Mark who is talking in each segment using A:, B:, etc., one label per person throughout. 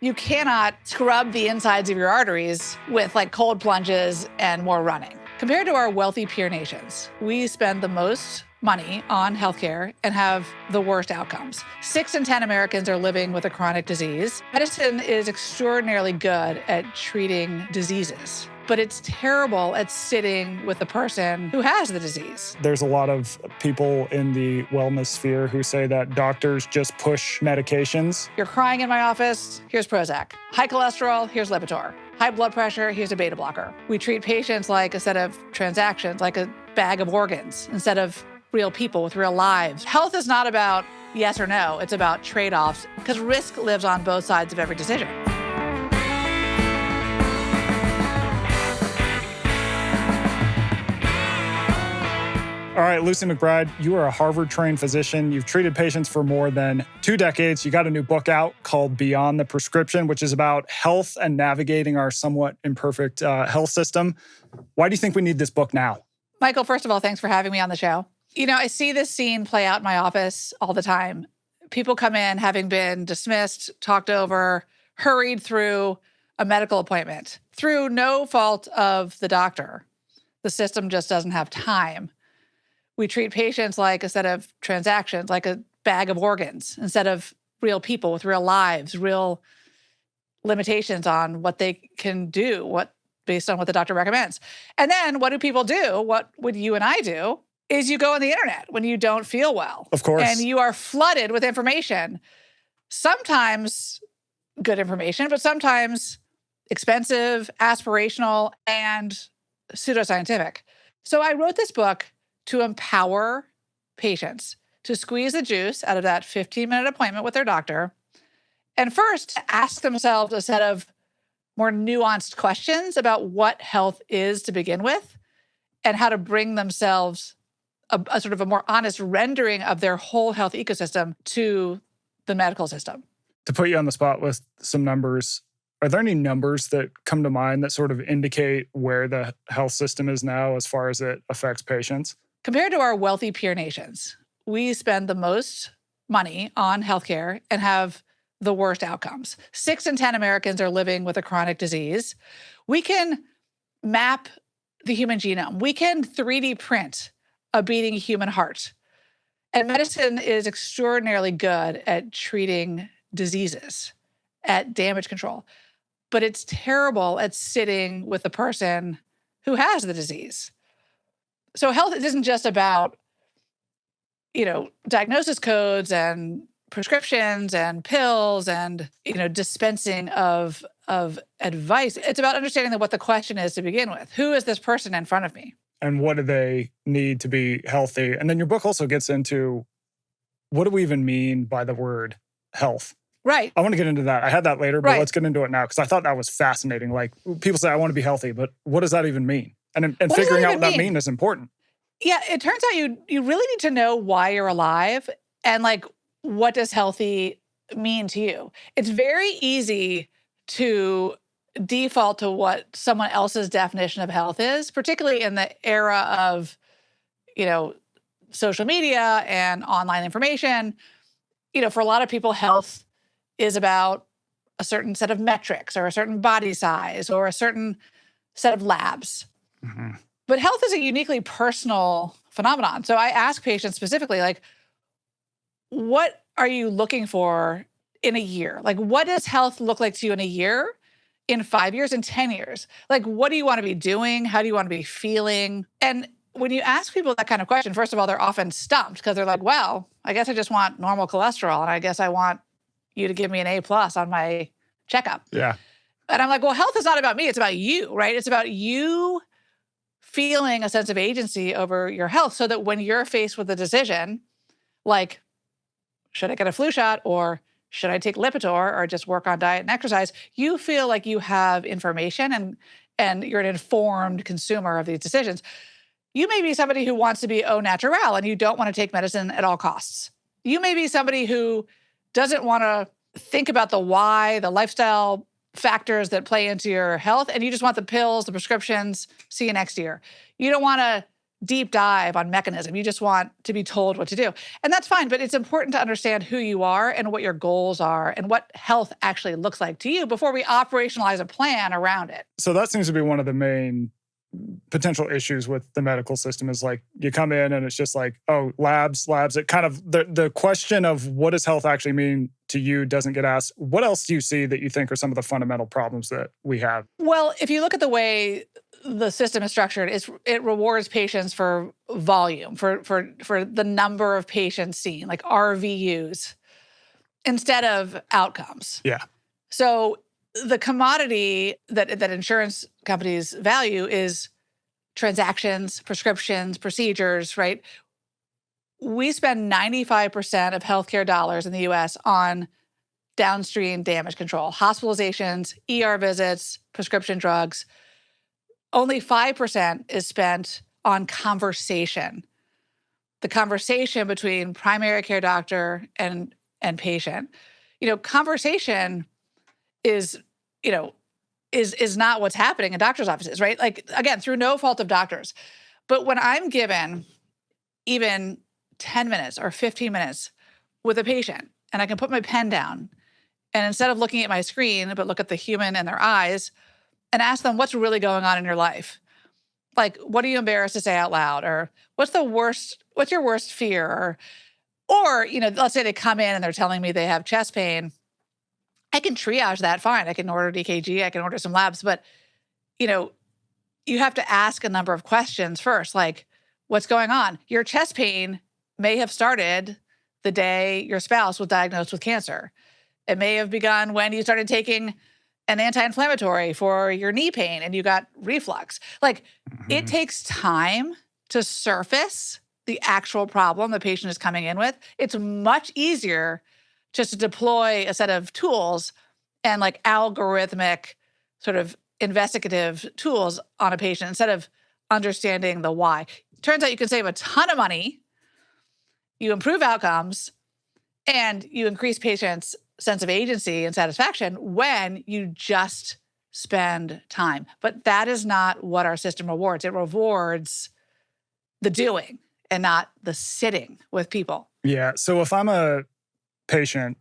A: You cannot scrub the insides of your arteries with like cold plunges and more running. Compared to our wealthy peer nations, we spend the most money on healthcare and have the worst outcomes. 6 in 10 Americans are living with a chronic disease. Medicine is extraordinarily good at treating diseases, but it's terrible at sitting with the person who has the disease.
B: There's a lot of people in the wellness sphere who say that doctors just push medications.
A: You're crying in my office, here's Prozac. High cholesterol, here's Lipitor. High blood pressure, here's a beta blocker. We treat patients like a set of transactions, like a bag of organs, instead of real people with real lives. Health is not about yes or no, it's about trade-offs, because risk lives on both sides of every decision.
B: All right, Lucy McBride, you are a Harvard-trained physician. You've treated patients for more than 2 decades. You got a new book out called Beyond the Prescription, which is about health and navigating our somewhat imperfect health system. Why do you think we need this book now?
A: Michael, first of all, thanks for having me on the show. You know, I see this scene play out in my office all the time. People come in having been dismissed, talked over, hurried through a medical appointment through no fault of the doctor. The system just doesn't have time. We treat patients like a set of transactions, like a bag of organs, instead of real people with real lives, real limitations on what they can do, based on what the doctor recommends. And then what do people do? What would you and I do? Is you go on the internet when you don't feel well.
B: Of course.
A: And you are flooded with information. Sometimes good information, but sometimes expensive, aspirational, and pseudoscientific. So I wrote this book to empower patients to squeeze the juice out of that 15-minute appointment with their doctor, and first ask themselves a set of more nuanced questions about what health is to begin with and how to bring themselves a sort of a more honest rendering of their whole health ecosystem to the medical system.
B: To put you on the spot with some numbers, are there any numbers that come to mind that sort of indicate where the health system is now as far as it affects patients?
A: Compared to our wealthy peer nations, we spend the most money on healthcare and have the worst outcomes. 6 in 10 Americans are living with a chronic disease. We can map the human genome. We can 3D print a beating human heart. And medicine is extraordinarily good at treating diseases, at damage control. But it's terrible at sitting with the person who has the disease. So health isn't just about, diagnosis codes and prescriptions and pills and, dispensing of advice. It's about understanding what the question is to begin with. Who is this person in front of me?
B: And what do they need to be healthy? And then your book also gets into what do we even mean by the word health?
A: Right.
B: I want to get into that. I had that later, but
A: Right.
B: Let's get into it now because I thought that was fascinating. Like people say, I want to be healthy, but what does that even mean? And figuring out what that mean is important.
A: Yeah, it turns out you really need to know why you're alive and what does healthy mean to you. It's very easy to default to what someone else's definition of health is, particularly in the era of, social media and online information. For a lot of people, health is about a certain set of metrics or a certain body size or a certain set of labs. Mm-hmm. But health is a uniquely personal phenomenon. So I ask patients specifically, what are you looking for in a year? What does health look like to you in a year, in 5 years, in 10 years? What do you want to be doing? How do you want to be feeling? And when you ask people that kind of question, first of all, they're often stumped because they're like, well, I guess I just want normal cholesterol. And I guess I want you to give me an A+ on my checkup.
B: Yeah.
A: And I'm like, well, health is not about me. It's about you, right? It's about you feeling a sense of agency over your health so that when you're faced with a decision, should I get a flu shot or should I take Lipitor or just work on diet and exercise, you feel like you have information and you're an informed consumer of these decisions. You may be somebody who wants to be au naturel and you don't want to take medicine at all costs. You may be somebody who doesn't want to think about the why, the lifestyle factors that play into your health, and you just want the pills, the prescriptions, see you next year. You don't want to deep dive on mechanism. You just want to be told what to do. And that's fine, but it's important to understand who you are and what your goals are and what health actually looks like to you before we operationalize a plan around it.
B: So that seems to be one of the main potential issues with the medical system is like you come in and it's just like, oh, labs. It kind of, the question of what does health actually mean to you doesn't get asked. What else do you see that you think are some of the fundamental problems that we have?
A: Well, if you look at the way the system is structured, it rewards patients for volume, for the number of patients seen, like RVUs, instead of outcomes.
B: Yeah.
A: So the commodity that insurance companies value is transactions, prescriptions, procedures, right? We spend 95% of healthcare dollars in the US on downstream damage control, hospitalizations, ER visits, prescription drugs. Only 5% is spent on conversation. The conversation between primary care doctor and patient. Conversation is not what's happening in doctors' offices, right? Like, again, through no fault of doctors. But when I'm given even 10 minutes or 15 minutes with a patient, and I can put my pen down, and instead of looking at my screen, but look at the human in their eyes and ask them what's really going on in your life. Like, what are you embarrassed to say out loud? Or what's your worst fear? Or, let's say they come in and they're telling me they have chest pain. I can triage that fine. I can order EKG, I can order some labs, but, you have to ask a number of questions first, like, what's going on? Your chest pain may have started the day your spouse was diagnosed with cancer. It may have begun when you started taking an anti-inflammatory for your knee pain and you got reflux. Like, it takes time to surface the actual problem the patient is coming in with. It's much easier just to deploy a set of tools and like algorithmic sort of investigative tools on a patient instead of understanding the why. Turns out you can save a ton of money, you improve outcomes, and you increase patients' sense of agency and satisfaction when you just spend time. But that is not what our system rewards. It rewards the doing and not the sitting with people.
B: Yeah. So if I'm a patient,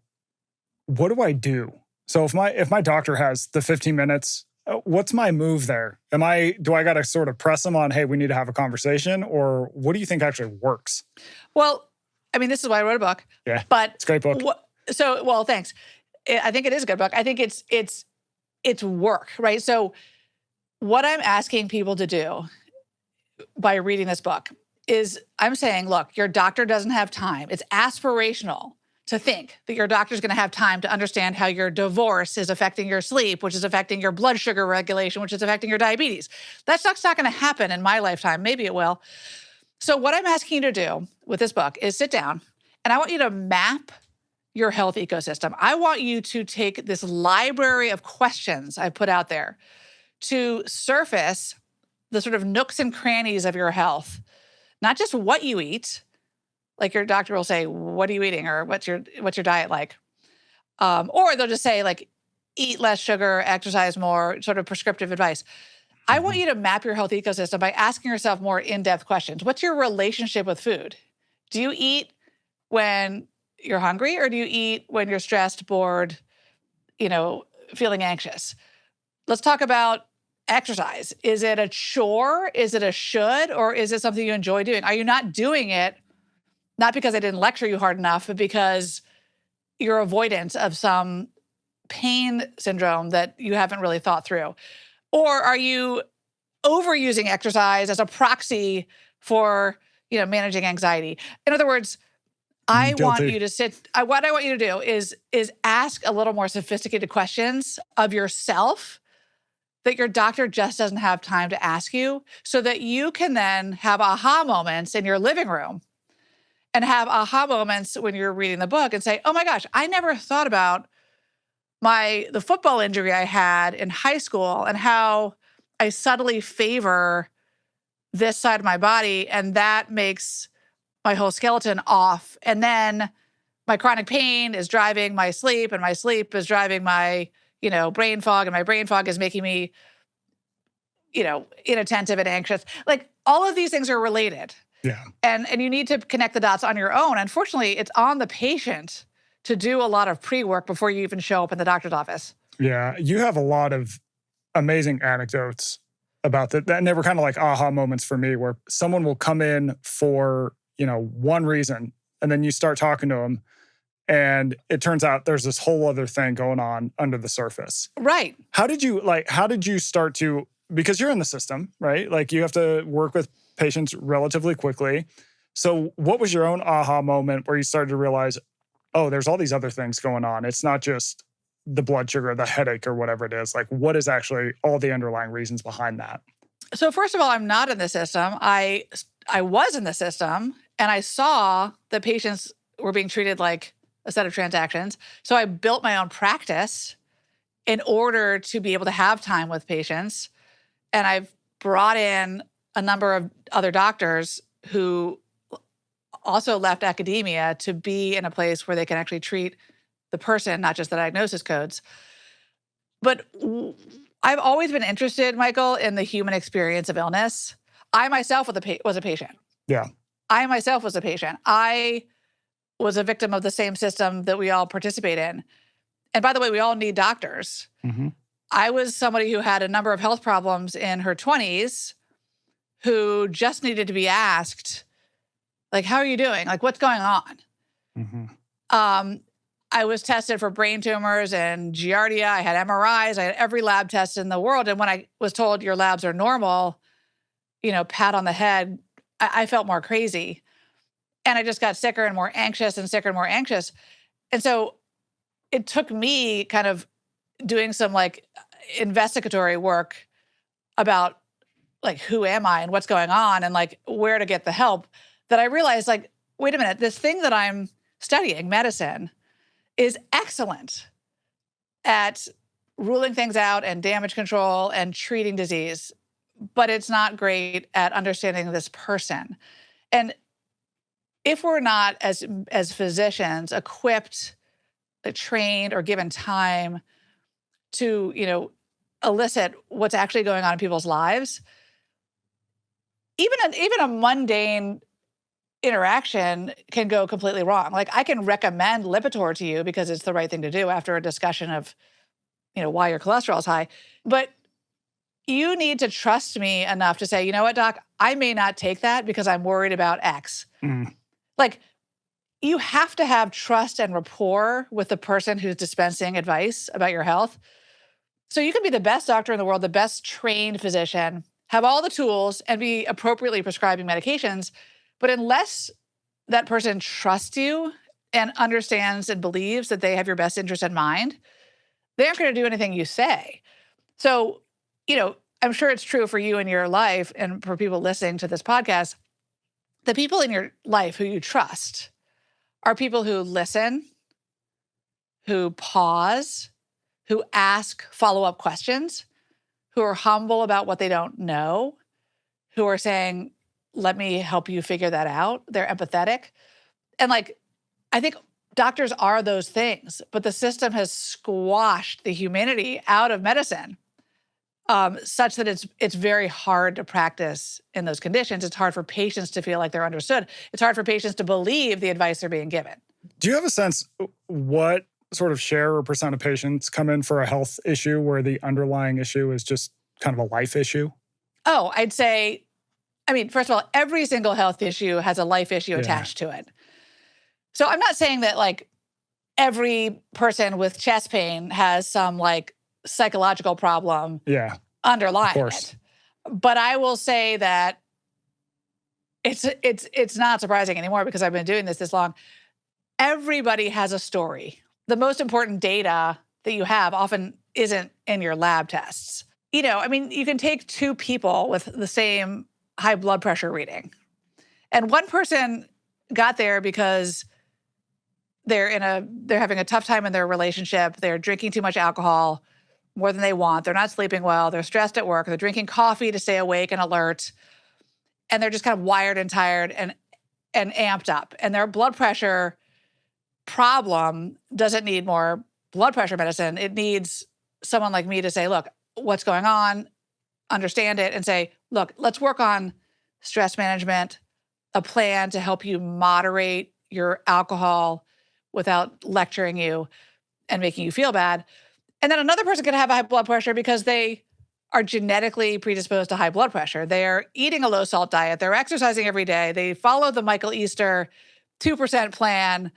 B: what do I do? So if my doctor has the 15 minutes, what's my move there? Do I got to sort of press them on, hey, we need to have a conversation? Or what do you think actually works?
A: Well, I mean, this is why I wrote a book.
B: Yeah,
A: but
B: it's a great book.
A: Thanks. I think it is a good book. I think it's work, right? So what I'm asking people to do by reading this book is I'm saying, look, your doctor doesn't have time. It's aspirational to think that your doctor's going to have time to understand how your divorce is affecting your sleep, which is affecting your blood sugar regulation, which is affecting your diabetes. That's not going to happen in my lifetime. Maybe it will. So what I'm asking you to do with this book is sit down, and I want you to map your health ecosystem. I want you to take this library of questions I put out there to surface the sort of nooks and crannies of your health, not just what you eat. Like, your doctor will say, what are you eating? Or what's your diet like? Or they'll just say, like, eat less sugar, exercise more, sort of prescriptive advice. I want you to map your health ecosystem by asking yourself more in-depth questions. What's your relationship with food? Do you eat when you're hungry, or do you eat when you're stressed, bored, feeling anxious? Let's talk about exercise. Is it a chore? Is it a should? Or is it something you enjoy doing? Are you not doing it not because I didn't lecture you hard enough, but because you're avoidant of some pain syndrome that you haven't really thought through? Or are you overusing exercise as a proxy for, managing anxiety? In other words, what I want you to do is ask a little more sophisticated questions of yourself that your doctor just doesn't have time to ask you, so that you can then have aha moments in your living room and have aha moments when you're reading the book and say, oh my gosh, I never thought about the football injury I had in high school and how I subtly favor this side of my body, and that makes my whole skeleton off. And then my chronic pain is driving my sleep, and my sleep is driving my, brain fog, and my brain fog is making me, inattentive and anxious. Like all of these things are related.
B: Yeah.
A: And you need to connect the dots on your own. Unfortunately, it's on the patient to do a lot of pre-work before you even show up in the doctor's office.
B: Yeah. You have a lot of amazing anecdotes about that. And they were kind of like aha moments for me where someone will come in for, one reason, and then you start talking to them and it turns out there's this whole other thing going on under the surface.
A: Right.
B: How did you start to, because you're in the system, right? Like you have to work with patients relatively quickly. So what was your own aha moment where you started to realize, oh, there's all these other things going on. It's not just the blood sugar, the headache, or whatever it is. Like what is actually all the underlying reasons behind that?
A: So first of all, I'm not in the system. I was in the system and I saw that patients were being treated like a set of transactions. So I built my own practice in order to be able to have time with patients. And I've brought in a number of other doctors who also left academia to be in a place where they can actually treat the person, not just the diagnosis codes. But I've always been interested, Michael, in the human experience of illness. I myself was a patient.
B: Yeah.
A: I myself was a patient. I was a victim of the same system that we all participate in. And by the way, we all need doctors.
B: Mm-hmm.
A: I was somebody who had a number of health problems in her 20s who just needed to be asked, like, how are you doing? Like, what's going on?
B: Mm-hmm.
A: I was tested for brain tumors and giardia. I had MRIs. I had every lab test in the world. And when I was told your labs are normal, pat on the head, I felt more crazy. And I just got sicker and more anxious and sicker and more anxious. And so it took me kind of doing some like investigatory work about like, who am I and what's going on and like where to get the help, that I realized like, wait a minute, this thing that I'm studying, medicine, is excellent at ruling things out and damage control and treating disease, but it's not great at understanding this person. And if we're not as physicians equipped, trained, or given time to, elicit what's actually going on in people's lives, even a mundane interaction can go completely wrong. Like I can recommend Lipitor to you because it's the right thing to do after a discussion of, why your cholesterol is high. But you need to trust me enough to say, you know what, doc, I may not take that because I'm worried about X.
B: Mm.
A: Like you have to have trust and rapport with the person who's dispensing advice about your health. So you can be the best doctor in the world, the best trained physician, have all the tools and be appropriately prescribing medications. But unless that person trusts you and understands and believes that they have your best interest in mind, they aren't going to do anything you say. So, I'm sure it's true for you in your life and for people listening to this podcast. The people in your life who you trust are people who listen, who pause, who ask follow-up questions, who are humble about what they don't know, who are saying, let me help you figure that out. They're empathetic. And I think doctors are those things, but the system has squashed the humanity out of medicine, such that it's very hard to practice in those conditions. It's hard for patients to feel like they're understood. It's hard for patients to believe the advice they're being given.
B: Do you have a sense what sort of share or percent of patients come in for a health issue where the underlying issue is just kind of a life issue?
A: Oh, I'd say, first of all, every single health issue has a life issue attached to it. So I'm not saying that every person with chest pain has some psychological problem underlying it. But I will say that it's not surprising anymore because I've been doing this long. Everybody has a story. The most important data that you have often isn't in your lab tests. You can take two people with the same high blood pressure reading, and one person got there because they're having a tough time in their relationship. They're drinking too much alcohol, more than they want. They're not sleeping well. They're stressed at work. They're drinking coffee to stay awake and alert. And they're just kind of wired and tired and amped up. And their blood pressure problem doesn't need more blood pressure medicine. It needs someone like me to say, look, what's going on? understand it and say, look, let's work on stress management, a plan to help you moderate your alcohol without lecturing you and making you feel bad. And then another person could have high blood pressure because they are genetically predisposed to high blood pressure. They are eating a low salt diet. They're exercising every day. They follow the Michael Easter 2% plan.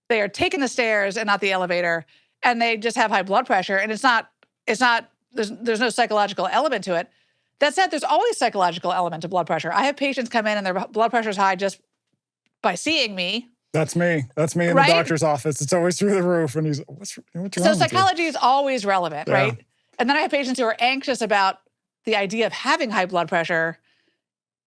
A: They are taking the stairs and not the elevator, and they just have high blood pressure. And there's no psychological element to it. That said, there's always psychological element to blood pressure. I have patients come in and their blood pressure is high just by seeing me.
B: That's me. That's me in the doctor's office. It's always through the roof. And he's, what's wrong with you?
A: So psychology is always relevant, right? And then I have patients who are anxious about the idea of having high blood pressure.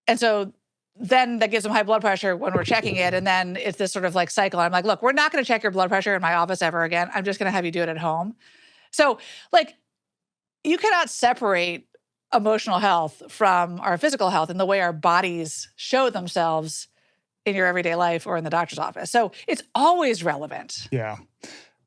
A: And so then that gives them high blood pressure when we're checking it. And then it's this sort of like cycle. I'm like, look, we're not going to check your blood pressure in my office ever again. I'm just going to have you do it at home. So like, you cannot separate emotional health from our physical health in the way our bodies show themselves in your everyday life or in the doctor's office. So it's always relevant.
B: Yeah.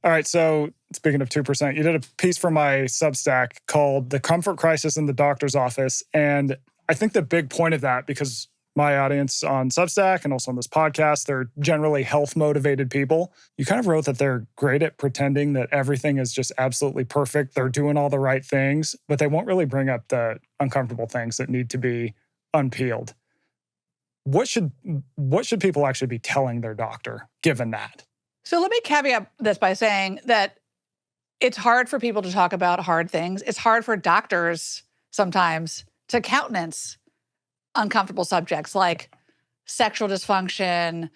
B: All right. So speaking of 2%, you did a piece for my Substack called The Comfort Crisis in the Doctor's Office. And I think the big point of that, because my audience on Substack and also on this podcast, they're generally health-motivated people. You kind of wrote that they're great at pretending that everything is just absolutely perfect. They're doing all the right things, but they won't really bring up the uncomfortable things that need to be unpeeled. What should people actually be telling their doctor, given that?
A: So let me caveat this by saying that it's hard for people to talk about hard things. It's hard for doctors sometimes to countenance uncomfortable subjects like sexual dysfunction,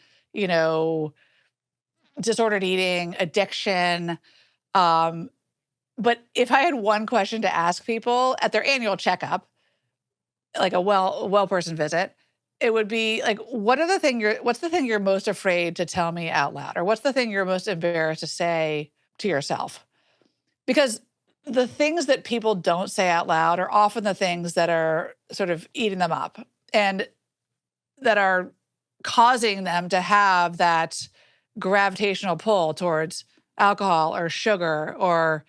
A: disordered eating, addiction. But if I had one question to ask people at their annual checkup, like a well person visit, it would be like, what's the thing you're most afraid to tell me out loud? Or what's the thing you're most embarrassed to say to yourself? Because the things that people don't say out loud are often the things that are sort of eating them up and that are causing them to have that gravitational pull towards alcohol or sugar or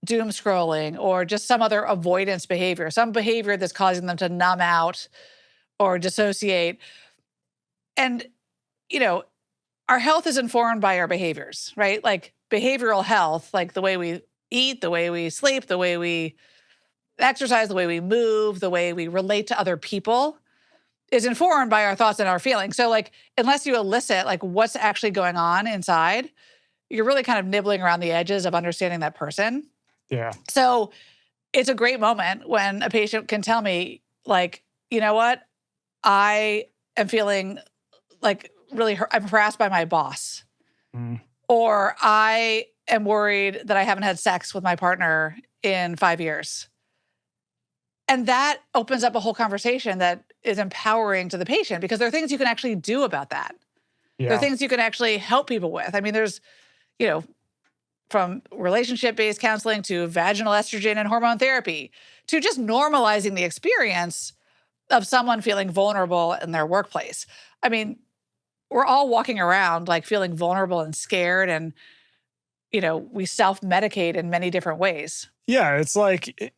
A: doom scrolling or just some other avoidance behavior, some behavior that's causing them to numb out or dissociate. And, our health is informed by our behaviors, right? Like behavioral health, like the way we eat, the way we sleep, the way we exercise, the way we move, the way we relate to other people is informed by our thoughts and our feelings. So like, unless you elicit like what's actually going on inside, you're really kind of nibbling around the edges of understanding that person.
B: Yeah.
A: So it's a great moment when a patient can tell me like, you know what? I am feeling like really I'm harassed by my boss. Or I am worried that I haven't had sex with my partner in 5 years. And that opens up a whole conversation that is empowering to the patient because there are things you can actually do about that.
B: Yeah.
A: There are things you can actually help people with. I mean, there's, from relationship-based counseling to vaginal estrogen and hormone therapy to just normalizing the experience of someone feeling vulnerable in their workplace. I mean, we're all walking around like feeling vulnerable and scared and, we self-medicate in many different ways.
B: Yeah, it's like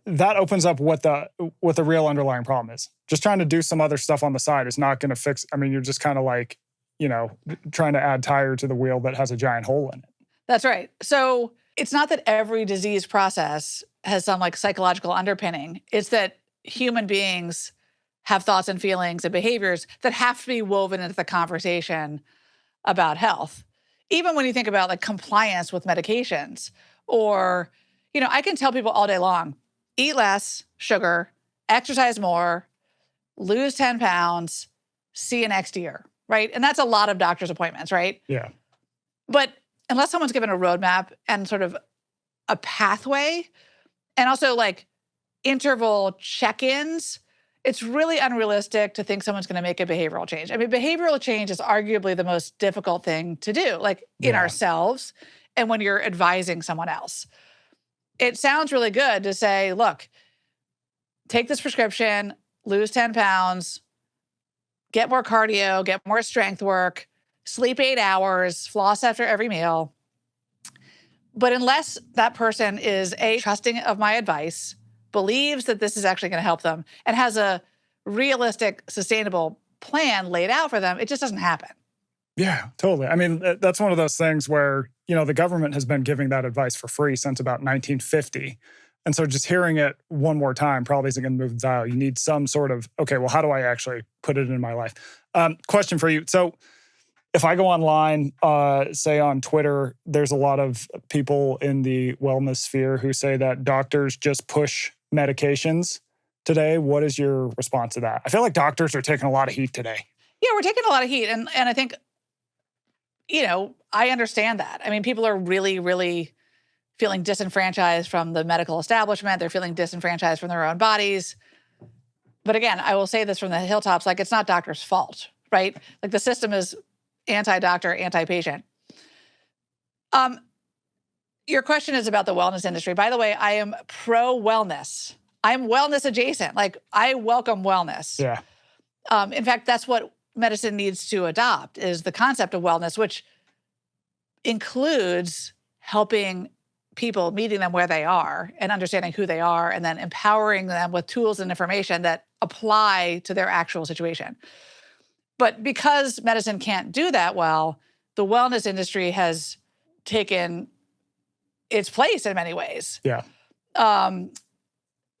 B: that opens up what the real underlying problem is. Just trying to do some other stuff on the side is not going to fix. I mean, you're just kind of like, trying to add tire to the wheel that has a giant hole in it.
A: That's right. So it's not that every disease process has some like psychological underpinning. It's that human beings have thoughts and feelings and behaviors that have to be woven into the conversation about health. Even when you think about like compliance with medications or, I can tell people all day long, eat less sugar, exercise more, lose 10 pounds, see you next year, right? And that's a lot of doctor's appointments, right?
B: Yeah.
A: But unless someone's given a roadmap and sort of a pathway and also like interval check-ins, it's really unrealistic to think someone's going to make a behavioral change. I mean, behavioral change is arguably the most difficult thing to do, like in ourselves and when you're advising someone else. It sounds really good to say, look, take this prescription, lose 10 pounds, get more cardio, get more strength work, sleep 8 hours, floss after every meal. But unless that person is A, trusting of my advice, believes that this is actually going to help them and has a realistic, sustainable plan laid out for them, it just doesn't happen.
B: Yeah, totally. I mean, that's one of those things where, the government has been giving that advice for free since about 1950. And so just hearing it one more time probably isn't going to move the dial. You need some sort of, okay, well, how do I actually put it in my life? Question for you. So if I go online, say on Twitter, there's a lot of people in the wellness sphere who say that doctors just push medications today. What is your response to that? I feel like doctors are taking a lot of heat today.
A: Yeah, we're taking a lot of heat. And I think, I understand that. I mean, people are really, really feeling disenfranchised from the medical establishment. They're feeling disenfranchised from their own bodies. But again, I will say this from the hilltops, like it's not doctors' fault, right? Like the system is anti-doctor, anti-patient. Your question is about the wellness industry. By the way, I am pro-wellness. I'm wellness adjacent. Like I welcome wellness.
B: Yeah.
A: In fact, that's what medicine needs to adopt is the concept of wellness, which includes helping people, meeting them where they are and understanding who they are, and then empowering them with tools and information that apply to their actual situation. But because medicine can't do that well, the wellness industry has taken its place in many ways.
B: Yeah.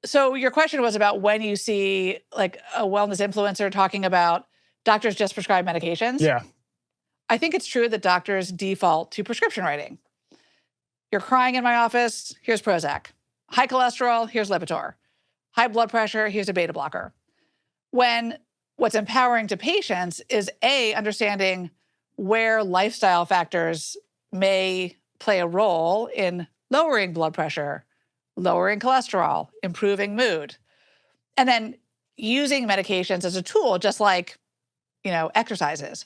A: So your question was about when you see like a wellness influencer talking about doctors just prescribe medications.
B: Yeah.
A: I think it's true that doctors default to prescription writing. You're crying in my office, here's Prozac. High cholesterol, here's Lipitor. High blood pressure, here's a beta blocker. When what's empowering to patients is A, understanding where lifestyle factors may play a role in lowering blood pressure, lowering cholesterol, improving mood, and then using medications as a tool, just like, exercises.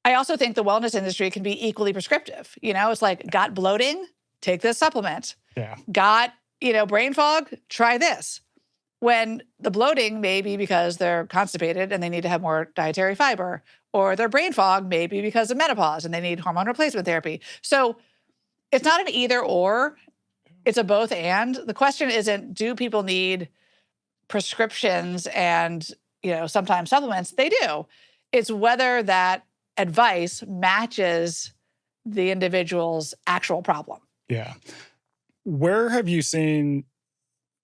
A: I also think the wellness industry can be equally prescriptive. It's like, got bloating? Take this supplement.
B: Yeah.
A: Got, brain fog? Try this. When the bloating may be because they're constipated and they need to have more dietary fiber, or their brain fog may be because of menopause and they need hormone replacement therapy. So it's not an either or, it's a both and. The question isn't, do people need prescriptions and, sometimes supplements? They do. It's whether that advice matches the individual's actual problem.
B: Yeah. Where have you seen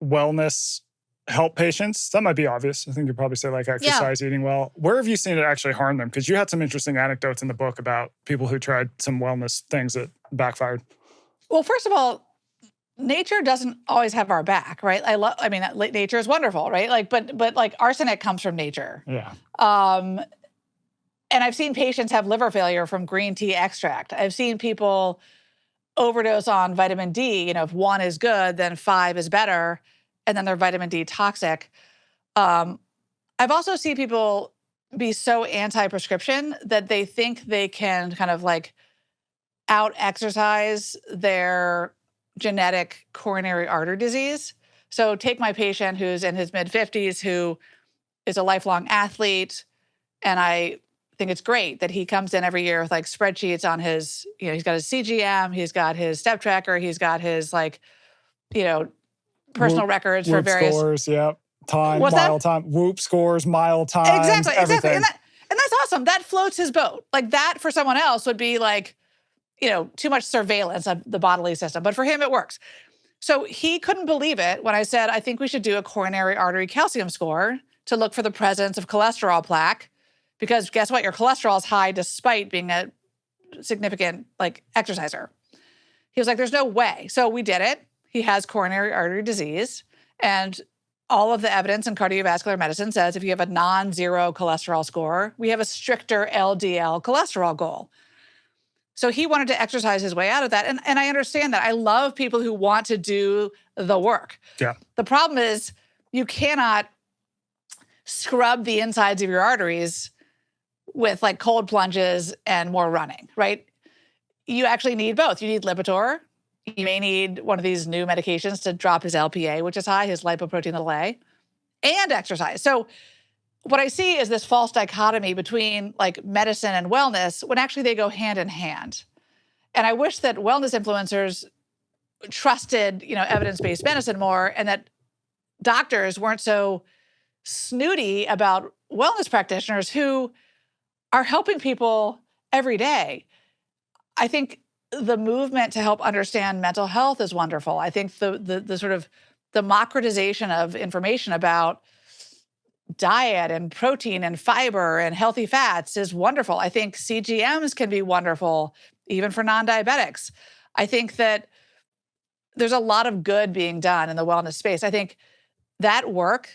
B: wellness help patients? That might be obvious. I think you'd probably say like exercise, eating well. Where have you seen it actually harm them? Because you had some interesting anecdotes in the book about people who tried some wellness things that backfired.
A: Well, first of all, nature doesn't always have our back, right? Nature is wonderful, right? But like arsenic comes from nature.
B: Yeah.
A: And I've seen patients have liver failure from green tea extract. I've seen people overdose on vitamin D. If 1 is good, then 5 is better, and then they're vitamin D toxic. I've also seen people be so anti-prescription that they think they can kind of like out-exercise their genetic coronary artery disease. So take my patient who's in his mid-50s who is a lifelong athlete, and I think it's great that he comes in every year with like spreadsheets on his, he's got his CGM, he's got his step tracker, he's got his personal records for various
B: scores, yep. Time,
A: What's
B: mile
A: that?
B: time, whoop scores, mile times,
A: exactly.
B: everything.
A: And that's awesome. That floats his boat. Like that for someone else would be like, too much surveillance of the bodily system. But for him, it works. So he couldn't believe it when I said, I think we should do a coronary artery calcium score to look for the presence of cholesterol plaque. Because guess what? Your cholesterol is high despite being a significant exerciser. He was like, there's no way. So we did it. He has coronary artery disease. And all of the evidence in cardiovascular medicine says if you have a non-zero cholesterol score, we have a stricter LDL cholesterol goal. So he wanted to exercise his way out of that. And I understand that. I love people who want to do the work.
B: Yeah.
A: The problem is you cannot scrub the insides of your arteries with cold plunges and more running, right? You actually need both. You need Lipitor. You may need one of these new medications to drop his LPA, which is high, his lipoprotein(a), and exercise. So what I see is this false dichotomy between medicine and wellness when actually they go hand in hand. And I wish that wellness influencers trusted, evidence-based medicine more, and that doctors weren't so snooty about wellness practitioners who are helping people every day. I think the movement to help understand mental health is wonderful. I think the sort of democratization of information about diet and protein and fiber and healthy fats is wonderful. I think CGMs can be wonderful, even for non-diabetics. I think that there's a lot of good being done in the wellness space. I think that work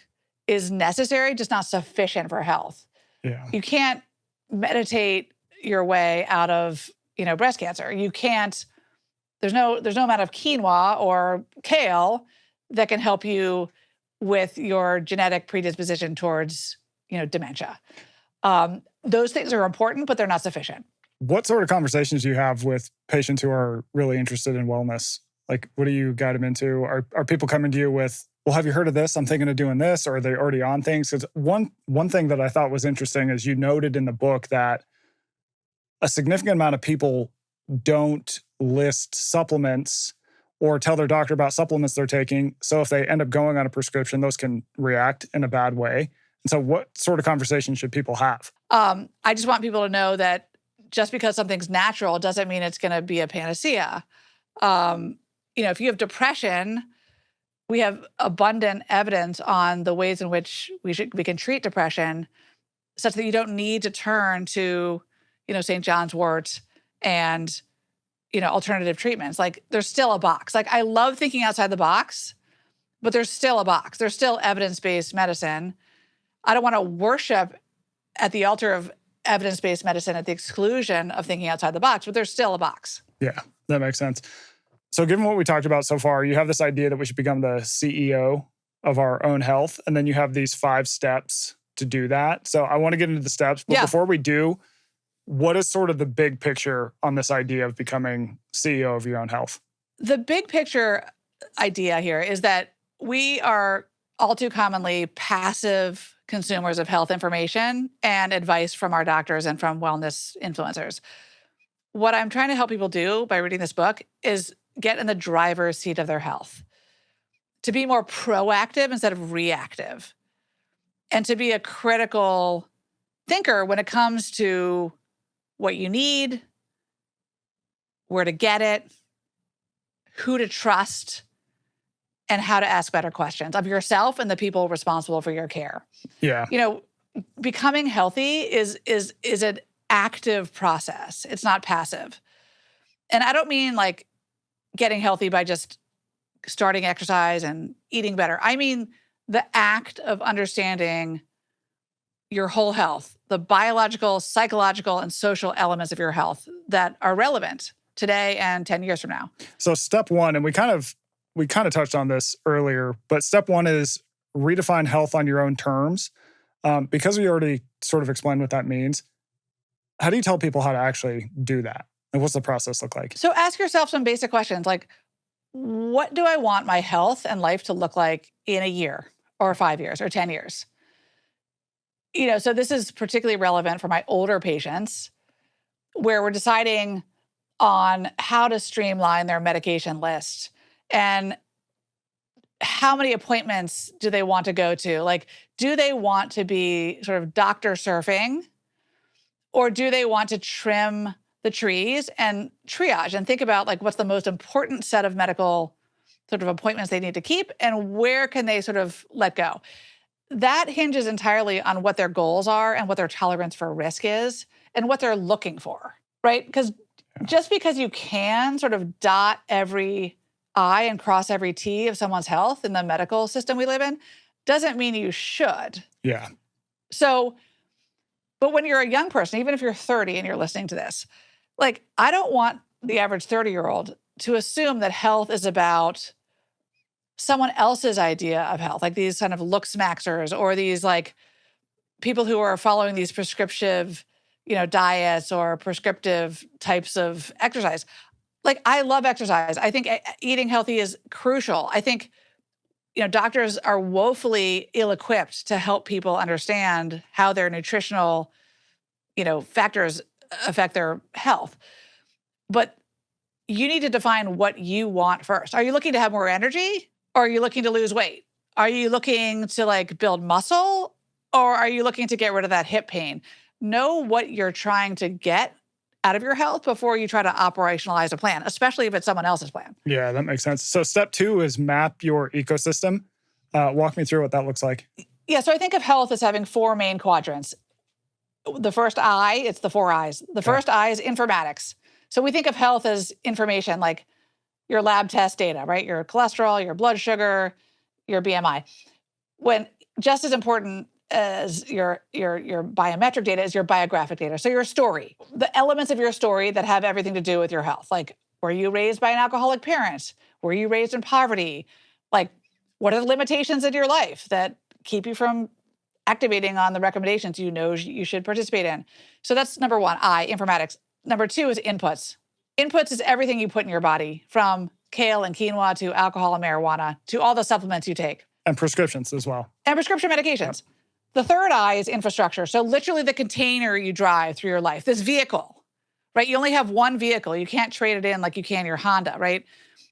A: is necessary, just not sufficient for health.
B: Yeah.
A: You can't meditate your way out of, breast cancer. You can't, there's no amount of quinoa or kale that can help you with your genetic predisposition towards, dementia. Those things are important, but they're not sufficient.
B: What sort of conversations do you have with patients who are really interested in wellness? Like, what do you guide them into? Are people coming to you with, well, have you heard of this? I'm thinking of doing this. Or are they already on things? Because one thing that I thought was interesting is you noted in the book that a significant amount of people don't list supplements or tell their doctor about supplements they're taking. So if they end up going on a prescription, those can react in a bad way. And so what sort of conversation should people have?
A: I just want people to know that just because something's natural doesn't mean it's going to be a panacea. If you have depression, we have abundant evidence on the ways in which we can treat depression such that you don't need to turn to, St. John's wort and, alternative treatments. Like, there's still a box. Like, I love thinking outside the box, but there's still a box. There's still evidence-based medicine. I don't want to worship at the altar of evidence-based medicine at the exclusion of thinking outside the box, but there's still a box.
B: Yeah, that makes sense. So given what we talked about so far, you have this idea that we should become the CEO of our own health, and then you have these 5 steps to do that. So I want to get into the steps, but before we do, what is sort of the big picture on this idea of becoming CEO of your own health?
A: The big picture idea here is that we are all too commonly passive consumers of health information and advice from our doctors and from wellness influencers. What I'm trying to help people do by reading this book is get in the driver's seat of their health, to be more proactive instead of reactive, and to be a critical thinker when it comes to what you need, where to get it, who to trust, and how to ask better questions of yourself and the people responsible for your care.
B: Yeah.
A: Becoming healthy is an active process. It's not passive. And I don't mean like getting healthy by just starting exercise and eating better. I mean the act of understanding your whole health, the biological, psychological, and social elements of your health that are relevant today and 10 years from now.
B: So step 1, and we kind of touched on this earlier, but step 1 is redefine health on your own terms. Because we already sort of explained what that means, how do you tell people how to actually do that? And what's the process look like?
A: So ask yourself some basic questions like, what do I want my health and life to look like in a year or 5 years or 10 years? So this is particularly relevant for my older patients where we're deciding on how to streamline their medication list and how many appointments do they want to go to? Like, do they want to be sort of doctor surfing, or do they want to trim the trees and triage and think about like what's the most important set of medical sort of appointments they need to keep and where can they sort of let go? That hinges entirely on what their goals are and what their tolerance for risk is and what they're looking for, right? Because just because you can sort of dot every I and cross every T of someone's health in the medical system we live in doesn't mean you should.
B: Yeah.
A: So, but when you're a young person, even if you're 30 and you're listening to this, like, I don't want the average 30-year-old to assume that health is about someone else's idea of health, like these kind of looks maxers or these like people who are following these prescriptive, diets or prescriptive types of exercise. Like, I love exercise. I think eating healthy is crucial. I think, doctors are woefully ill-equipped to help people understand how their nutritional, factors affect their health. But you need to define what you want first. Are you looking to have more energy, or are you looking to lose weight? Are you looking to like build muscle, or are you looking to get rid of that hip pain? Know what you're trying to get out of your health before you try to operationalize a plan, especially if it's someone else's plan.
B: Yeah, that makes sense. So step 2 is map your ecosystem. Walk me through what that looks like.
A: Yeah, so I think of health as having 4 main quadrants. The first I, it's the 4 I's. The first I is informatics. So we think of health as information, like your lab test data, right? Your cholesterol, your blood sugar, your BMI. When just as important as your biometric data is your biographic data. So your story, the elements of your story that have everything to do with your health. Like, were you raised by an alcoholic parent? Were you raised in poverty? Like, what are the limitations in your life that keep you from activating on the recommendations you know you should participate in? So that's number 1, I, informatics. Number 2 is inputs. Inputs is everything you put in your body, from kale and quinoa to alcohol and marijuana to all the supplements you take.
B: And prescriptions as well.
A: And prescription medications. Yep. The third I is infrastructure. So literally the container you drive through your life, this vehicle, right? You only have one vehicle. You can't trade it in like you can your Honda, right?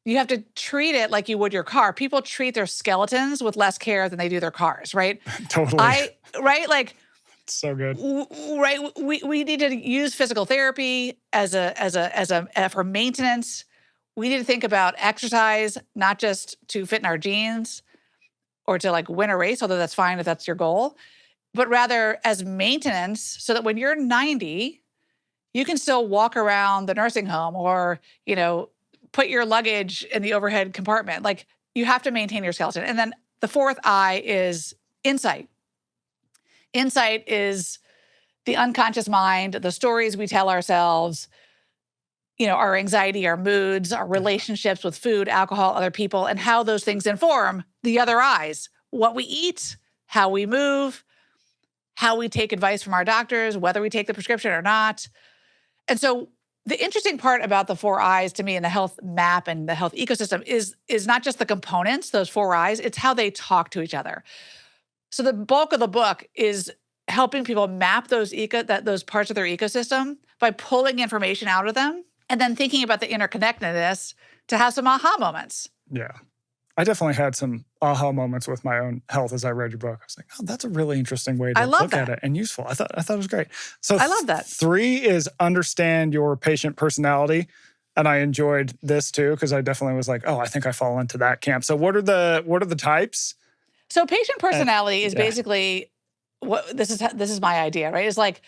A: You have to treat it like you would your car. People treat their skeletons with less care than they do their cars, right?
B: Totally.
A: Right? Like,
B: so good.
A: Right? We need to use physical therapy for maintenance. We need to think about exercise, not just to fit in our jeans or to like win a race, although that's fine if that's your goal, but rather as maintenance so that when you're 90, you can still walk around the nursing home or, put your luggage in the overhead compartment. Like, you have to maintain your skeleton. And then the fourth I is insight. Insight is the unconscious mind, the stories we tell ourselves, our anxiety, our moods, our relationships with food, alcohol, other people, and how those things inform the other I's, what we eat, how we move, how we take advice from our doctors, whether we take the prescription or not. And so the interesting part about the 4 I's to me in the health map and the health ecosystem is not just the components, those 4 I's, it's how they talk to each other. So the bulk of the book is helping people map those parts of their ecosystem by pulling information out of them and then thinking about the interconnectedness to have some aha moments.
B: Yeah. I definitely had some aha moments with my own health as I read your book. I was like, oh, that's a really interesting way to look at it and useful. I thought it was great. So
A: I love that.
B: 3 is understand your patient personality. And I enjoyed this too, because I definitely was like, oh, I think I fall into that camp. So what are the types?
A: So patient personality is basically what this is my idea, right? It's like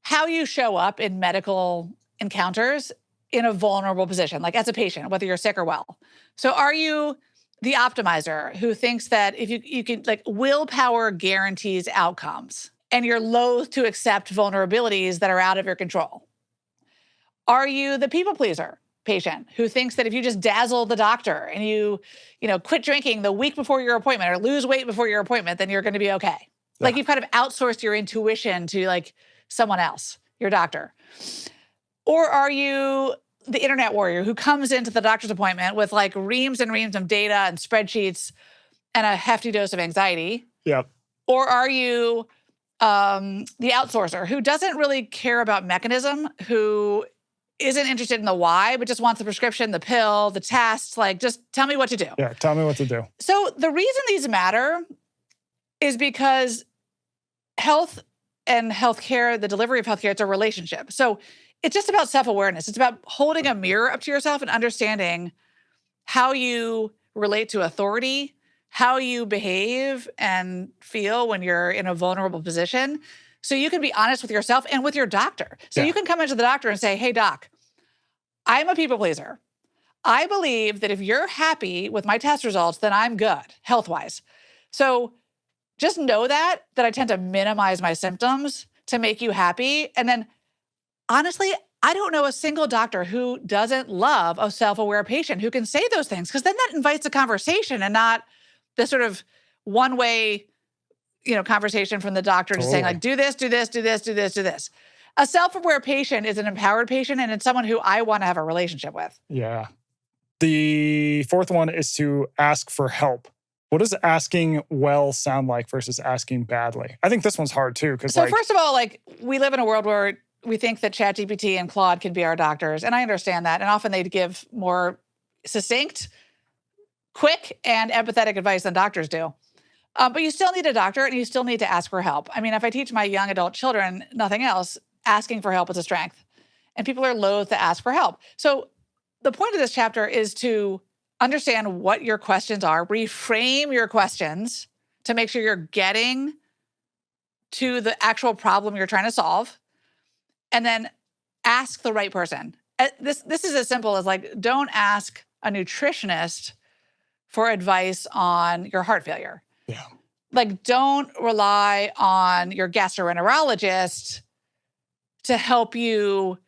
A: how you show up in medical encounters in a vulnerable position, like as a patient, whether you're sick or well. So are you the optimizer who thinks that if you can, like, willpower guarantees outcomes and you're loath to accept vulnerabilities that are out of your control? Are you the people pleaser patient who thinks that if you just dazzle the doctor and you quit drinking the week before your appointment or lose weight before your appointment, then you're going to be okay? Yeah. Like, you've kind of outsourced your intuition to like someone else, your doctor. Or are you the internet warrior who comes into the doctor's appointment with like reams and reams of data and spreadsheets and a hefty dose of anxiety?
B: Yep.
A: Or are you the outsourcer who doesn't really care about mechanism, who isn't interested in the why, but just wants the prescription, the pill, the test, like, just tell me what to do.
B: Yeah, tell me what to do.
A: So the reason these matter is because health and healthcare, the delivery of healthcare, it's a relationship. So it's just about self-awareness. It's about holding a mirror up to yourself and understanding how you relate to authority, how you behave and feel when you're in a vulnerable position. So you can be honest with yourself and with your doctor. So you can come into the doctor and say, hey, doc, I'm a people pleaser. I believe that if you're happy with my test results, then I'm good health-wise. So just know that I tend to minimize my symptoms to make you happy. And then honestly, I don't know a single doctor who doesn't love a self-aware patient who can say those things, because then that invites a conversation and not the sort of one-way conversation from the doctor just saying like, do this, do this, do this, do this, do this. A self-aware patient is an empowered patient, and it's someone who I want to have a relationship with.
B: Yeah. The 4th one is to ask for help. What does asking well sound like versus asking badly? I think this one's hard too.
A: So first of all, like, we live in a world where we think that ChatGPT and Claude can be our doctors, and I understand that. And often they give more succinct, quick, and empathetic advice than doctors do. But you still need a doctor, and you still need to ask for help. I mean, if I teach my young adult children nothing else, asking for help is a strength. And people are loath to ask for help. So the point of this chapter is to understand what your questions are, reframe your questions to make sure you're getting to the actual problem you're trying to solve, and then ask the right person. This is as simple as like, don't ask a nutritionist for advice on your heart failure.
B: Yeah.
A: Like, don't rely on your gastroenterologist to help you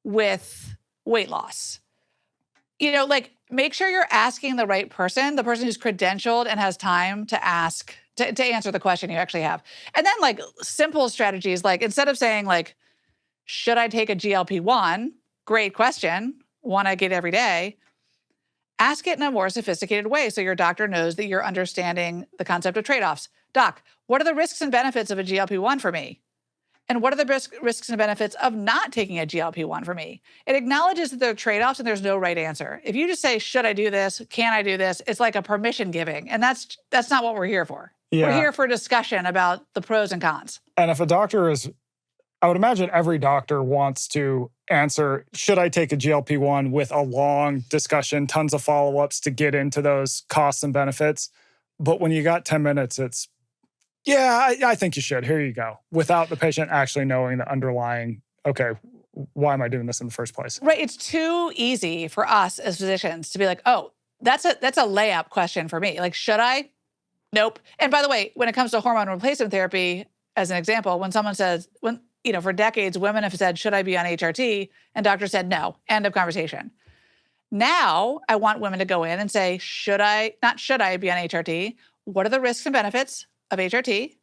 A: with weight loss. Like, make sure you're asking the right person, the person who's credentialed and has time to ask, to answer the question you actually have. And then, like, simple strategies, like, instead of saying, like, should I take a GLP-1? Great question, one I get every day. Ask it in a more sophisticated way so your doctor knows that you're understanding the concept of trade-offs. Doc, what are the risks and benefits of a GLP-1 for me? And what are the risks and benefits of not taking a GLP-1 for me? It acknowledges that there are trade-offs and there's no right answer. If you just say, should I do this? Can I do this? It's like a permission giving. And that's not what we're here for.
B: Yeah.
A: We're here for discussion about the pros and cons.
B: And if a doctor is, I would imagine every doctor wants to answer, should I take a GLP-1, with a long discussion, tons of follow-ups to get into those costs and benefits. But when you got 10 minutes, it's, yeah, I think you should. Here you go. Without the patient actually knowing the underlying, okay, why am I doing this in the first place?
A: Right. It's too easy for us as physicians to be like, oh, that's a layup question for me. Like, should I? Nope. And by the way, when it comes to hormone replacement therapy, as an example, when someone says, for decades, women have said, should I be on HRT? And doctors said, no. End of conversation. Now, I want women to go in and say, should I be on HRT? What are the risks and benefits of HRT?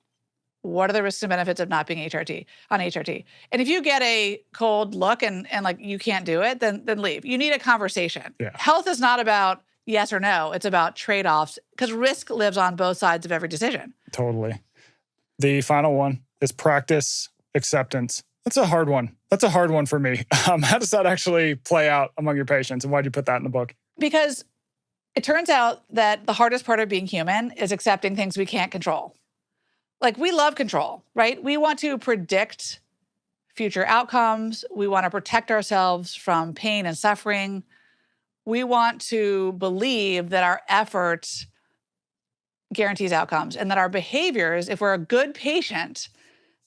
A: What are the risks and benefits of not being on HRT? And if you get a cold look and like you can't do it, then leave. You need a conversation.
B: Yeah.
A: Health is not about yes or no. It's about trade-offs, because risk lives on both sides of every decision.
B: Totally. The final one is practice acceptance. That's a hard one. That's a hard one for me. How does that actually play out among your patients, and why'd you put that in the book?
A: Because it turns out that the hardest part of being human is accepting things we can't control. Like, we love control, right? We want to predict future outcomes. We want to protect ourselves from pain and suffering. We want to believe that our effort guarantees outcomes, and that our behaviors, if we're a good patient,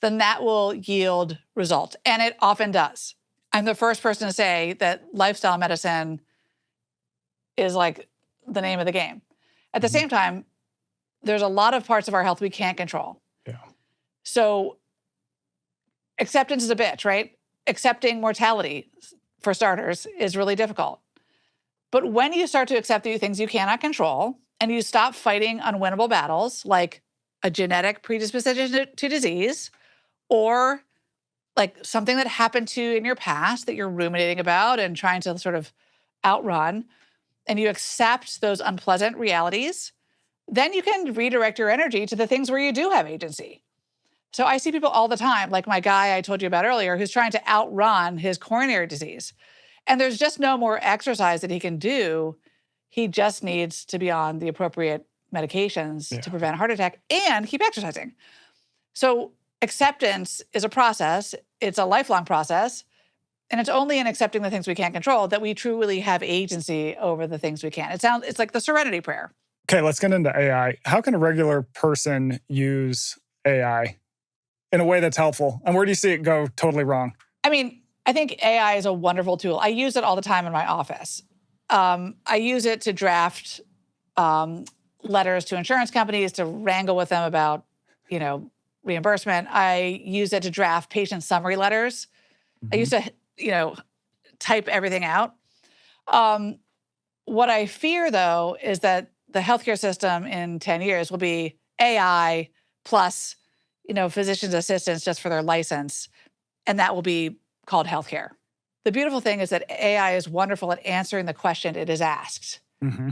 A: then that will yield results. And it often does. I'm the first person to say that lifestyle medicine is like the name of the game. At the same time, there's a lot of parts of our health we can't control.
B: Yeah.
A: So acceptance is a bitch, right? Accepting mortality, for starters, is really difficult. But when you start to accept the things you cannot control, and you stop fighting unwinnable battles like a genetic predisposition to disease, or like something that happened to you in your past that you're ruminating about and trying to sort of outrun, and you accept those unpleasant realities, then you can redirect your energy to the things where you do have agency. So I see people all the time, like my guy I told you about earlier, who's trying to outrun his coronary disease. And there's just no more exercise that he can do. He just needs to be on the appropriate medications to prevent a heart attack and keep exercising. So acceptance is a process. It's a lifelong process. And it's only in accepting the things we can't control that we truly have agency over the things we can. It's like the Serenity Prayer.
B: Okay, let's get into AI. How can a regular person use AI in a way that's helpful? And where do you see it go totally wrong?
A: I mean, I think AI is a wonderful tool. I use it all the time in my office. I use it to draft letters to insurance companies, to wrangle with them about, reimbursement. I use it to draft patient summary letters. I used to, type everything out. What I fear, though, is that the healthcare system in 10 years will be AI plus, physician's assistants just for their license. And that will be called healthcare. The beautiful thing is that AI is wonderful at answering the question it is asked.
B: Mm-hmm.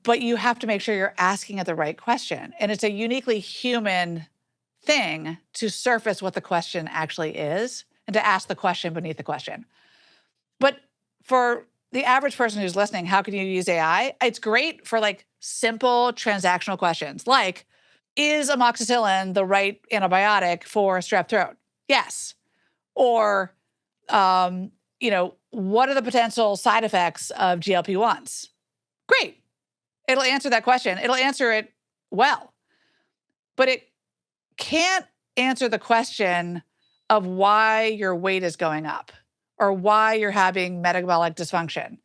A: But you have to make sure you're asking it the right question. And it's a uniquely human thing to surface what the question actually is and to ask the question beneath the question. But for the average person who's listening, how can you use AI? It's great for like simple transactional questions like, is amoxicillin the right antibiotic for strep throat? Yes. Or, what are the potential side effects of GLP-1s? Great. It'll answer that question. It'll answer it well. But it can't answer the question of why your weight is going up or why you're having metabolic dysfunction.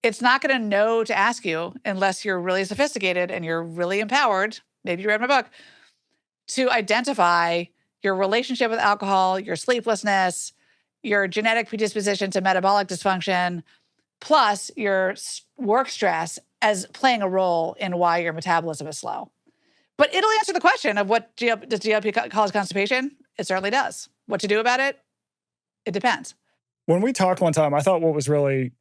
A: It's not going to know to ask you unless you're really sophisticated and you're really empowered, maybe you read my book, to identify your relationship with alcohol, your sleeplessness, your genetic predisposition to metabolic dysfunction, plus your work stress as playing a role in why your metabolism is slow. But it'll answer the question of does GLP cause constipation? It certainly does. What to do about it? It depends.
B: When we talked one time, I thought what was really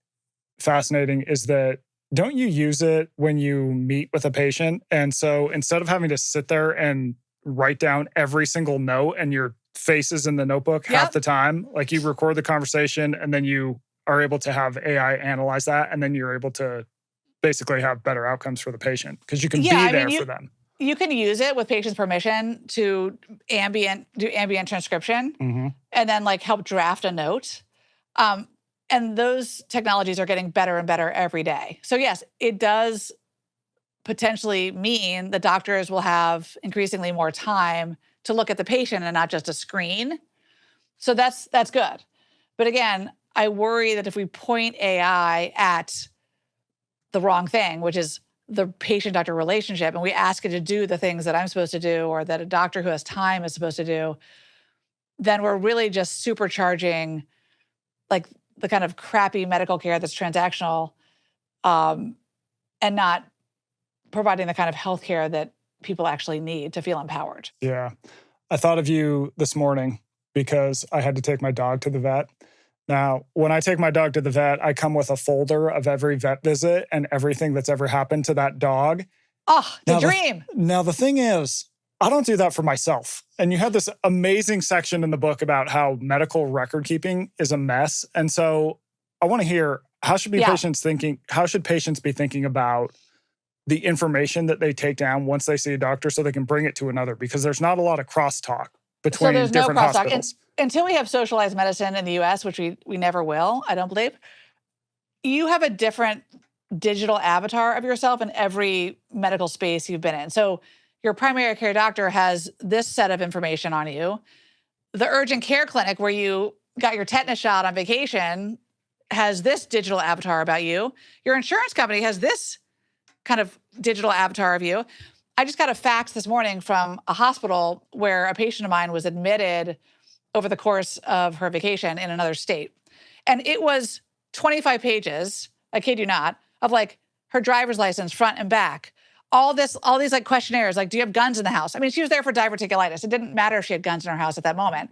B: fascinating is that don't you use it when you meet with a patient? And so instead of having to sit there and write down every single note and your face is in the notebook half the time, like you record the conversation and then you are able to have AI analyze that and then you're able to basically have better outcomes for the patient because you can be there for them.
A: You can use it with patient's permission to do ambient transcription and then like help draft a note. And those technologies are getting better and better every day. So yes, it does potentially mean the doctors will have increasingly more time to look at the patient and not just a screen. So that's good. But again, I worry that if we point AI at the wrong thing, which is the patient-doctor relationship, and we ask it to do the things that I'm supposed to do or that a doctor who has time is supposed to do, then we're really just supercharging like the kind of crappy medical care that's transactional and not providing the kind of healthcare that people actually need to feel empowered.
B: Yeah. I thought of you this morning because I had to take my dog to the vet. Now, when I take my dog to the vet, I come with a folder of every vet visit and everything that's ever happened to that dog.
A: Oh, the dream.
B: Now, the thing is, I don't do that for myself. And you have this amazing section in the book about how medical record keeping is a mess. And so I want to hear, how should patients be thinking about the information that they take down once they see a doctor so they can bring it to another? Because there's not a lot of crosstalk between different hospitals.
A: Until we have socialized medicine in the US, which we never will, I don't believe, you have a different digital avatar of yourself in every medical space you've been in. So your primary care doctor has this set of information on you. The urgent care clinic where you got your tetanus shot on vacation has this digital avatar about you. Your insurance company has this kind of digital avatar of you. I just got a fax this morning from a hospital where a patient of mine was admitted over the course of her vacation in another state. And it was 25 pages, I kid you not, of like her driver's license, front and back. All these like questionnaires, like, do you have guns in the house? I mean, she was there for diverticulitis. It didn't matter if she had guns in her house at that moment.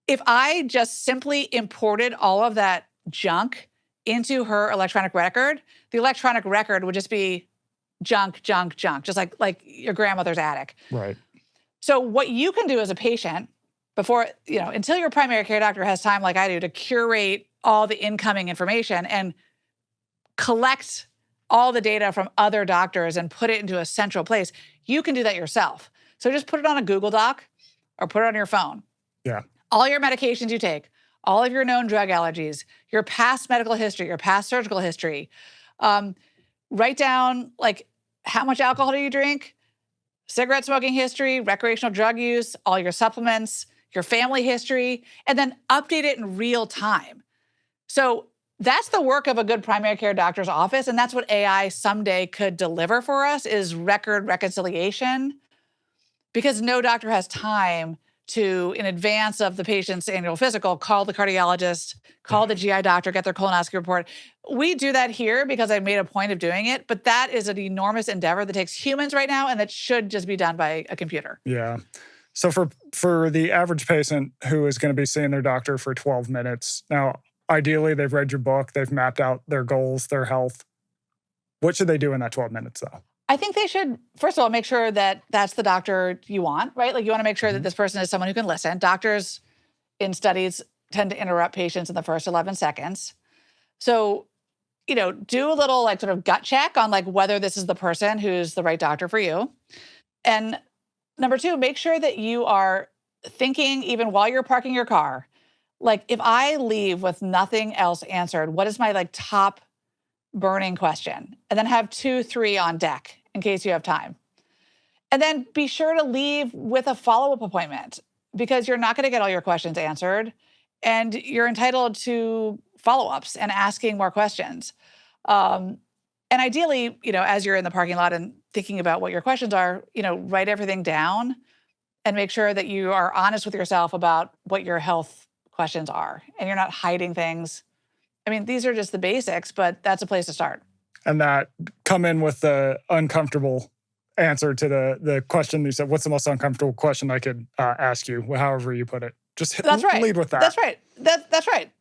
A: If I just simply imported all of that junk into her electronic record, the electronic record would just be junk, just like your grandmother's attic.
B: Right.
A: So what you can do as a patient before, until your primary care doctor has time like I do to curate all the incoming information and collect all the data from other doctors and put it into a central place, you can do that yourself. So just put it on a Google Doc or put it on your phone.
B: Yeah.
A: All your medications you take, all of your known drug allergies, your past medical history, your past surgical history. Write down like how much alcohol do you drink, cigarette smoking history, recreational drug use, all your supplements, your family history, and then update it in real time. So that's the work of a good primary care doctor's office, and that's what AI someday could deliver for us is record reconciliation, because no doctor has time to, in advance of the patient's annual physical, call the cardiologist, call the GI doctor, get their colonoscopy report. We do that here because I made a point of doing it, but that is an enormous endeavor that takes humans right now and that should just be done by a computer.
B: Yeah. So for the average patient who is going to be seeing their doctor for 12 minutes, now, ideally, they've read your book, they've mapped out their goals, their health. What should they do in that 12 minutes, though?
A: I think they should, first of all, make sure that that's the doctor you want, right? Like you want to make sure that this person is someone who can listen. Doctors, in studies tend to interrupt patients in the first 11 seconds. So, do a little like sort of gut check on like whether this is the person who's the right doctor for you. And number 2, make sure that you are thinking even while you're parking your car, like if I leave with nothing else answered, what is my like top burning question? And then have 2, 3 on deck in case you have time. And then be sure to leave with a follow-up appointment because you're not going to get all your questions answered and you're entitled to follow-ups and asking more questions. And ideally, as you're in the parking lot and thinking about what your questions are, write everything down and make sure that you are honest with yourself about what your health questions are and you're not hiding things. I mean, these are just the basics, but that's a place to start.
B: And that come in with the uncomfortable answer to the question you said, what's the most uncomfortable question I could ask you, however you put it. Just lead with that.
A: That's right. That's right.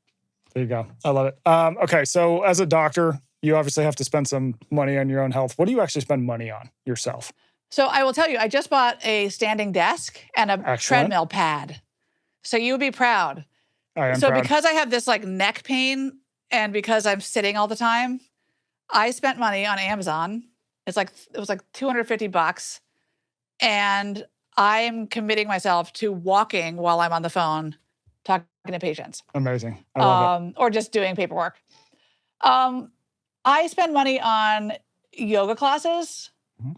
B: There you go. I love it. Okay, so as a doctor, you obviously have to spend some money on your own health. What do you actually spend money on yourself?
A: So I will tell you, I just bought a standing desk and a treadmill pad. So you would be proud.
B: I am proud.
A: Because I have this like neck pain and because I'm sitting all the time, I spent money on Amazon. It was like $250. And I'm committing myself to walking while I'm on the phone talking to patients.
B: Amazing. I love it.
A: Or just doing paperwork. I spend money on yoga classes. Mm-hmm.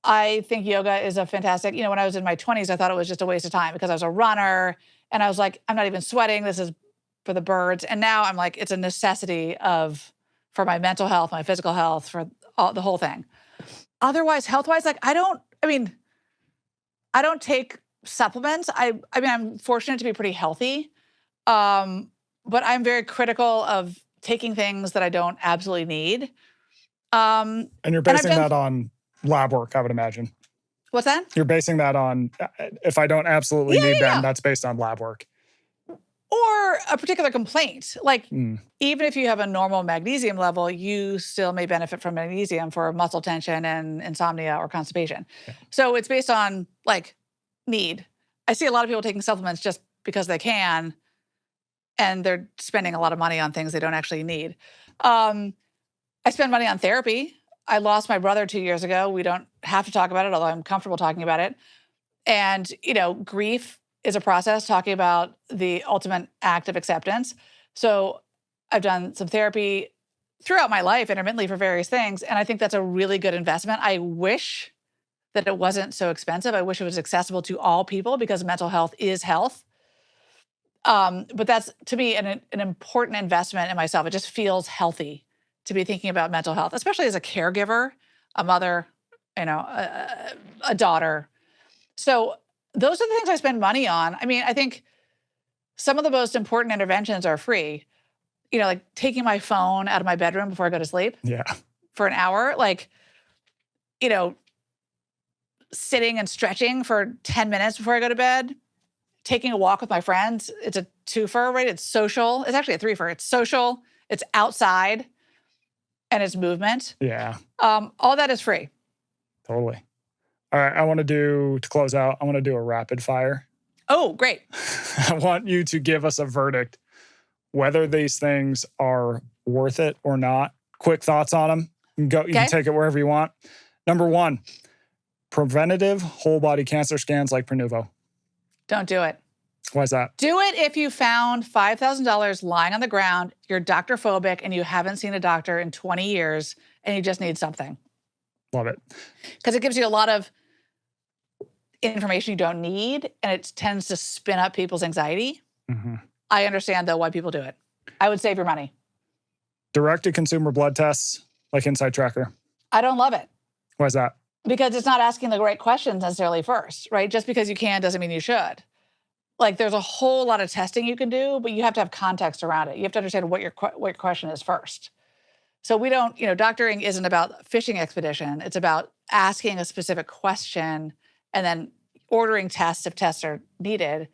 A: I think yoga is a fantastic, when I was in my 20s, I thought it was just a waste of time because I was a runner and I was like, I'm not even sweating. This is for the birds. And now I'm like, it's a necessity for my mental health, my physical health, for the whole thing. Otherwise, health-wise, I don't take supplements. I'm fortunate to be pretty healthy. But I'm very critical of taking things that I don't absolutely need.
B: And you're basing that on lab work, I would imagine.
A: What's that?
B: You're basing that on, if I don't absolutely need them, that's based on lab work.
A: Or a particular complaint. Even if you have a normal magnesium level, you still may benefit from magnesium for muscle tension and insomnia or constipation. Yeah. So it's based on need. I see a lot of people taking supplements just because they can, and they're spending a lot of money on things they don't actually need. I spend money on therapy. I lost my brother 2 years ago. We don't have to talk about it, although I'm comfortable talking about it. And, grief is a process, talking about the ultimate act of acceptance. So I've done some therapy throughout my life, intermittently for various things. And I think that's a really good investment. I wish that it wasn't so expensive. I wish it was accessible to all people because mental health is health. But that's, to me, an important investment in myself. It just feels healthy to be thinking about mental health, especially as a caregiver, a mother, a daughter. So those are the things I spend money on. I mean, I think some of the most important interventions are free. Like taking my phone out of my bedroom before I go to sleep.
B: Yeah. For
A: an hour. Sitting and stretching for 10 minutes before I go to bed. Taking a walk with my friends. It's a twofer, right? It's social. It's actually a threefer. It's social, it's outside, and it's movement.
B: Yeah.
A: All that is free.
B: Totally. All right, to close out, I want to do a rapid fire.
A: Oh, great.
B: I want you to give us a verdict, whether these things are worth it or not. Quick thoughts on them. You can take it wherever you want. Number 1, preventative whole body cancer scans like Prenuvo.
A: Don't do it.
B: Why is that?
A: Do it if you found $5,000 lying on the ground, you're doctor phobic, and you haven't seen a doctor in 20 years, and you just need something.
B: Love it.
A: Because it gives you a lot of information you don't need, and it tends to spin up people's anxiety. Mm-hmm. I understand, though, why people do it. I would save your money.
B: Direct-to-consumer blood tests like Inside Tracker.
A: I don't love it.
B: Why is that?
A: Because it's not asking the right questions necessarily first, right? Just because you can doesn't mean you should. There's a whole lot of testing you can do, but you have to have context around it. You have to understand what your question is first. So we don't, doctoring isn't about fishing expedition. It's about asking a specific question and then ordering tests if tests are needed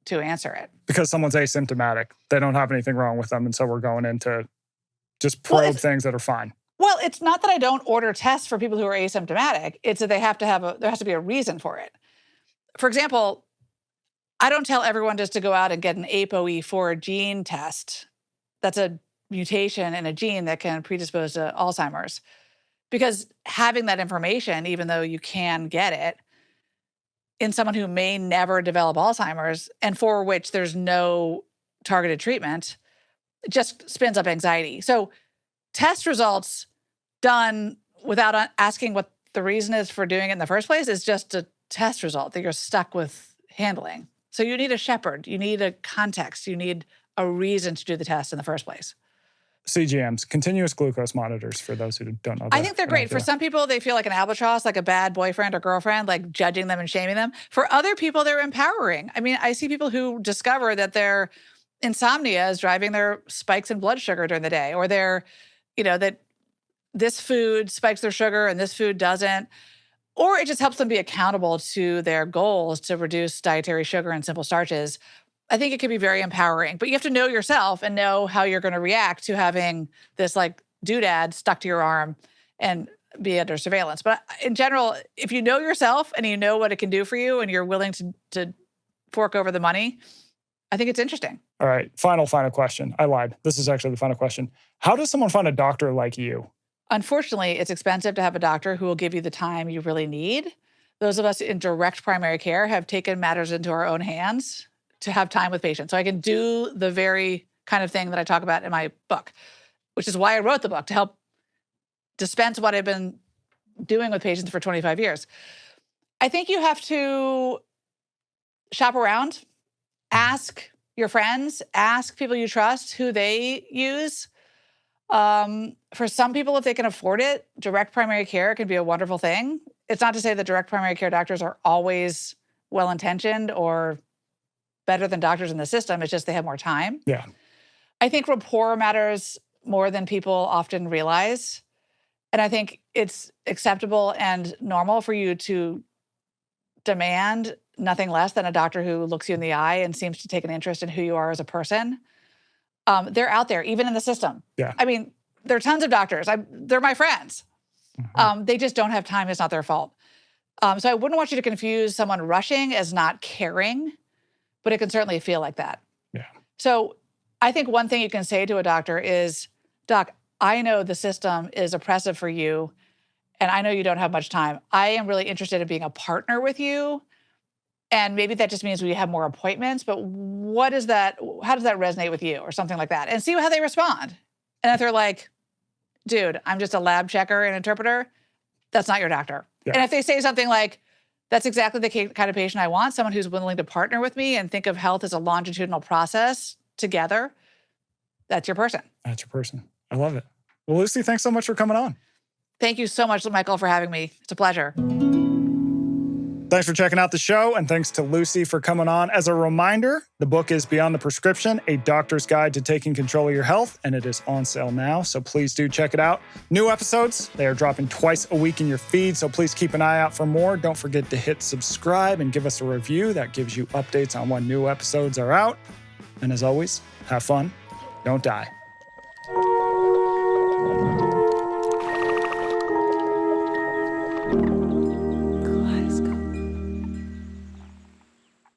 A: to answer it.
B: Because someone's asymptomatic. They don't have anything wrong with them. And so we're going into just probe things that are fine.
A: Well, it's not that I don't order tests for people who are asymptomatic. It's that there has to be a reason for it. For example, I don't tell everyone just to go out and get an ApoE4 gene test. That's a mutation in a gene that can predispose to Alzheimer's. Because having that information, even though you can get it, in someone who may never develop Alzheimer's and for which there's no targeted treatment, it just spins up anxiety. So test results done without asking what the reason is for doing it in the first place is just a test result that you're stuck with handling. So you need a shepherd, you need a context, you need a reason to do the test in the first place.
B: CGMs, continuous glucose monitors, for those who don't know.
A: I think they're great. For some people, they feel like an albatross, like a bad boyfriend or girlfriend, like judging them and shaming them. For other people, they're empowering. I mean, I see people who discover that their insomnia is driving their spikes in blood sugar during the day, or that this food spikes their sugar and this food doesn't. Or it just helps them be accountable to their goals to reduce dietary sugar and simple starches. I think it can be very empowering, but you have to know yourself and know how you're going to react to having this like doodad stuck to your arm and be under surveillance. But in general, if you know yourself and you know what it can do for you and you're willing to fork over the money, I think it's interesting.
B: All right. Final question. I lied. This is actually the final question. How does someone find a doctor like you?
A: Unfortunately, it's expensive to have a doctor who will give you the time you really need. Those of us in direct primary care have taken matters into our own hands to have time with patients. So I can do the very kind of thing that I talk about in my book, which is why I wrote the book, to help dispense what I've been doing with patients for 25 years. I think you have to shop around, ask your friends, ask people you trust who they use. For some people, if they can afford it, direct primary care can be a wonderful thing. It's not to say that direct primary care doctors are always well-intentioned or better than doctors in the system. It's just they have more time.
B: Yeah.
A: I think rapport matters more than people often realize. And I think it's acceptable and normal for you to demand nothing less than a doctor who looks you in the eye and seems to take an interest in who you are as a person. They're out there, even in the system.
B: Yeah.
A: I mean, there are tons of doctors. They're my friends.
B: Mm-hmm.
A: They just don't have time. It's not their fault. So I wouldn't want you to confuse someone rushing as not caring, but it can certainly feel like that.
B: Yeah.
A: So I think one thing you can say to a doctor is, Doc, I know the system is oppressive for you, and I know you don't have much time. I am really interested in being a partner with you. And maybe that just means we have more appointments, but how does that resonate with you or something like that? And see how they respond. And if they're like, dude, I'm just a lab checker and interpreter, that's not your doctor.
B: Yeah.
A: And if they say something like, that's exactly the kind of patient I want, someone who's willing to partner with me and think of health as a longitudinal process together, that's your person.
B: That's your person. I love it. Well, Lucy, thanks so much for coming on.
A: Thank you so much, Michael, for having me. It's a pleasure.
B: Thanks for checking out the show, and thanks to Lucy for coming on. As a reminder, the book is Beyond the Prescription, A Doctor's Guide to Taking Control of Your Health, and it is on sale now, so please do check it out. New episodes, they are dropping twice a week in your feed, so please keep an eye out for more. Don't forget to hit subscribe and give us a review. That gives you updates on when new episodes are out. And as always, have fun, don't die.